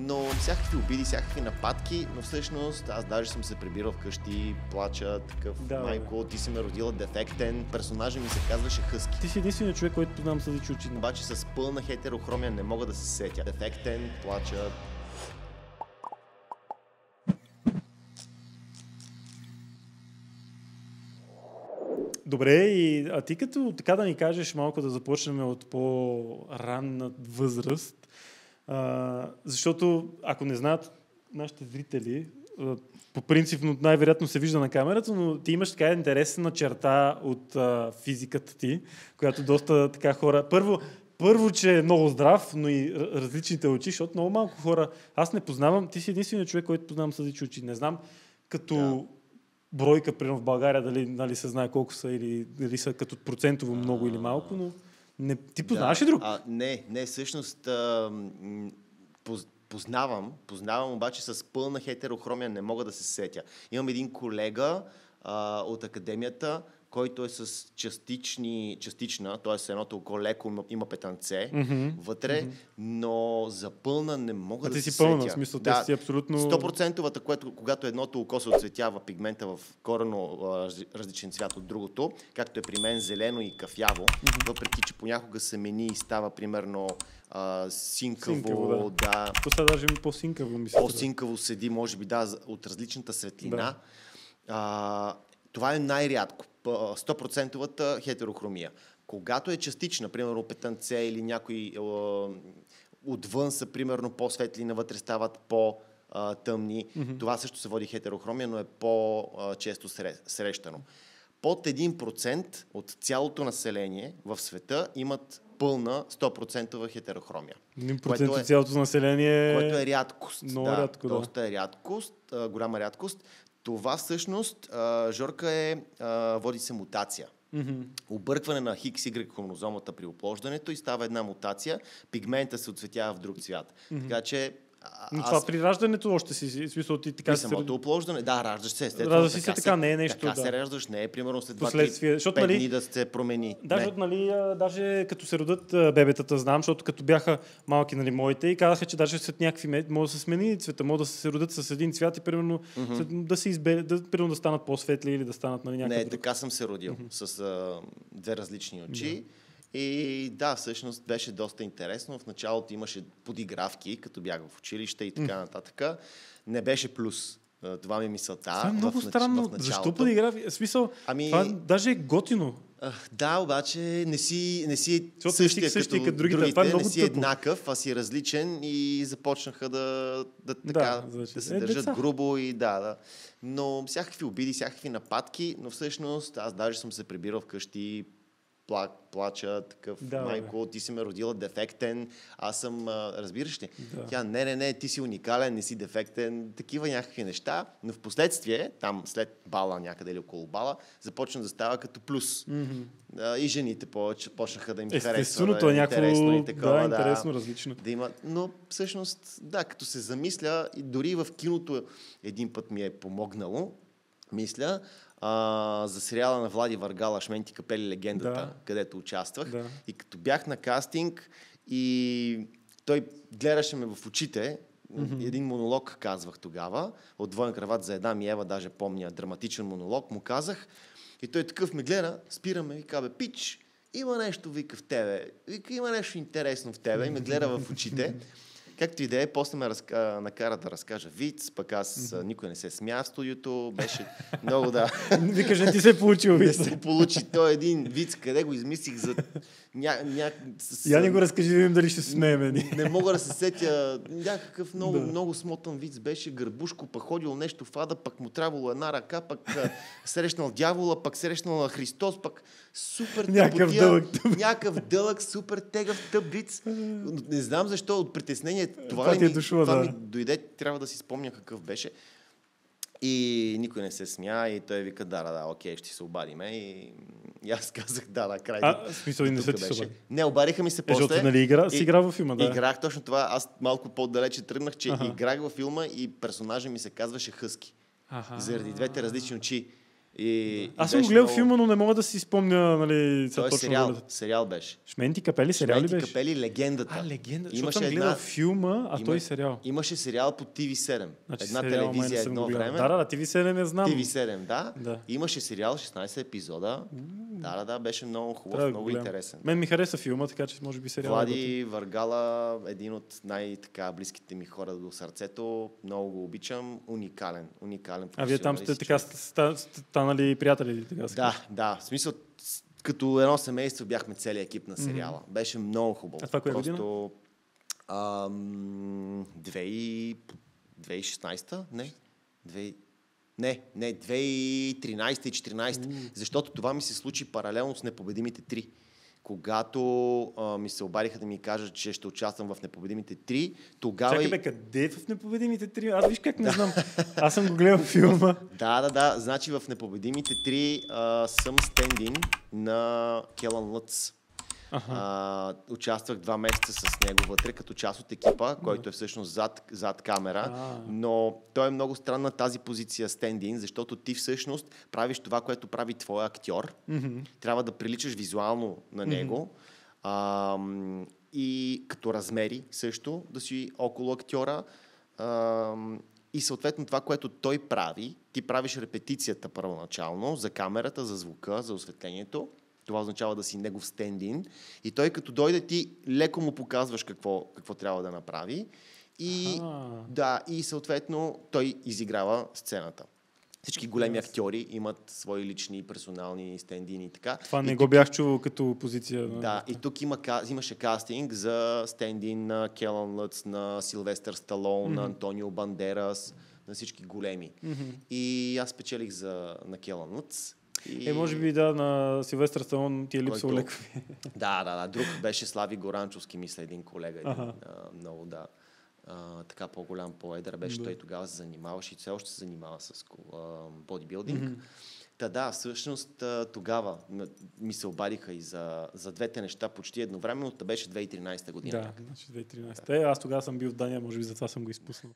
но всякакви обиди, всякакви нападки, но всъщност аз даже съм се прибирал вкъщи, плача, такъв, майко, ти си ме родила дефектен, персонажа ми се казваше Хъски. Ти си единственият човек, който познавам с личи очи. Обаче с пълна хетерохромия не мога да се сетя. Дефектен, плача. Добре, а ти като така да ни кажеш малко да започнем от по-ранна възраст, защото ако не знаят нашите зрители, по принцип най-вероятно се вижда на камерата, но ти имаш така интересна черта от физиката ти, която доста така хора... Първо, че е много здрав, но и различните очи, защото много малко хора... Аз не познавам, ти си единственият човек, който познавам с различни очи. Не знам като бройка, примерно в България, дали се знае колко са или са като процентово много или малко, но ти познаваш ли друг? Не, всъщност познавам, обаче с пълна хетерохромия не мога да се сетя. Имам един колега от академията, който е с частична, т.е. едното око леко има петънце вътре, но за пълна не мога да се сетя. Ти си пълна, в смисъл, те си абсолютно... 100%, когато едното око се отцветява пигмента в коренно различен цвят от другото, както е при мен зелено и кафяво, въпреки че понякога се мени и става примерно синкаво, да. То сега даже по-синкаво мисля. По-синкаво седи, може би, от различната светлина. Това е най-рядко. 100% хетерохромия. Когато е частична, примерно петънце или някои отвън са, примерно, по-светли, навътре стават по-тъмни, това също се води хетерохромия, но е по-често срещано. Под 1% от цялото население в света имат пълна 100% хетерохромия. 1% от цялото население... Което е рядкост. Много рядко, да. Доста е рядкост, голяма рядкост. Това всъщност, Жорка, води се мутация. Объркване на XY хромозомата при оплождането и става една мутация, пигмента се отцветява в друг цвят. Така че... Но това при раждането още си, смисъл ти така... При самото оплождане, да, раждаш се. Раждаш се така, не е нещо... Така се раждаш, не е примерно след 2-5 дни да се промени. Даже като се родят бебетата, знам, защото като бяха малки, моите, и казаха, че даже след някакви месеци може да се смени цвета, може да се родят с един цвят и примерно да се примерно да станат по-светли или да станат някакъв друг. Не, друг. така съм се родил, с две различни очи. И да, всъщност беше доста интересно. В началото имаше подигравки, като бях в училище и така нататък. Не беше плюс. Това ми е мисълта. Това е много странно. Защо подигравки? Смисъл, това даже е готино. Да, обаче не си същия като другите, не си еднакъв, а си различен и започнаха да се държат грубо и да. Но всякакви обиди, всякакви нападки, но всъщност аз даже съм се прибирал вкъщи, плача, такъв, майко, ти си ме родила дефектен, аз съм, разбираш ли? Тя, не, ти си уникален, не си дефектен, такива някакви неща, но в последствие, там след бала някъде или около бала, започна да става като плюс. И жените почнаха да им харесва. Естественото е интересно и такова. Интересно, различно. Да има, но всъщност, като се замисля, и дори в киното един път ми е помогнало, мисля, за сериала на Влади Варгала "Шменти капели легендата", където участвах. И като бях на кастинг и той гледаше ме в очите, един монолог казвах тогава, от "Двоен крават за Адам и Ева", даже помня, драматичен монолог, му казах. И той такъв ме гледа, спираме и казва: "Пич, има нещо, вика, в тебе. Вика, има нещо интересно в тебе", и ме гледа в очите. Както и да е, после ме накара да разкажа виц, пък аз никой не се смя в студиото, беше много Викаш, не ти се е получил виц. Не се получи той един виц, къде го измислих за... Я не го разкажи, да видим дали ще се смеем. Не мога да се сетя. Някакъв много смотан виц беше. Гърбушко пък ходил нещо в ада, пък му трябвало една ръка, пък срещнал дявола, пък срещнал Христос, пък супер някакъв дълъг, супер тегъв тъп виц. Не знам защо, от притеснение това ми дойде, трябва да си спомня какъв беше. И никой не се смя и той вика: да, окей, ще се обадиме. И аз казах: да, край. Смисъл и не се ти се обади? Не, обадиха ми се после. Защото си играл във филма, да. Играх точно това. Аз малко по-далече тръгнах, че играх във филма и персонажа ми се казваше Хъски. Заради двете различни очи. Аз съм гледал филма, но не мога да си спомня, нали, той е сериал беше. Шменти капели, сериал ли беше? Шменти капели, легендата. Легендата. Защото съм гледал филма, той сериал. Имаше сериал по TV7. Значи, една сериал, телевизия едно време. Да, TV7 не знам. TV7, да. Имаше сериал, 16 епизода. Да, беше много хубав, много интересен. Мен ми хареса филма, така че може би сериал. Влади Варгала, един от най-близките ми хора до сърцето. Много го обичам. Уникален. А вие там сте така станали приятели? Да. В смисъл, като едно семейство бяхме целият екип на сериала. Беше много хубаво. А това коя година? 2016-та? Не, 2013 и 2014. Защото това ми се случи паралелно с Непобедимите 3. Когато ми се обадиха да ми кажат, че ще участвам в Непобедимите 3, тогава... Чакай къде в Непобедимите 3? Аз виж как не знам. Аз съм го гледал филма. Да. Значи в Непобедимите 3 съм стендин на Келън Лътс. Участвах 2 месеца с него вътре, като част от екипа, който е всъщност зад камера. Но той е много странна тази позиция стендин, защото ти всъщност правиш това, което прави твоя актьор. Трябва да приличаш визуално на него. И като размери също да си около актьора. И съответно това, което той прави, ти правиш репетицията първоначално за камерата, за звука, за осветлението. Това означава да си негов стендин. И той като дойде, ти леко му показваш какво трябва да направи. И съответно той изиграва сцената. Всички големи актьори имат свои лични персонални стендини и така. Това не го бях чувал като позиция. Да, и тук имаше кастинг за стендин на Келън Лътс, на Силвестър Сталон, на Антонио Бандерас, на всички големи. И аз спечелих на Келън Лътс. Може би на Силвестър Сталон ти е липсвал леко. Да. Друг беше Слави Горанчовски, мисля, един колега. Много, така по-голям, по-едър беше. Той тогава се занимаваше и все още се занимава с бодибилдинг. Всъщност тогава ми се обадиха и за двете неща почти едновременно. Беше 2013 година. Да, значи 2013. Аз тогава съм бил в Дания, може би затова съм го изпуснал.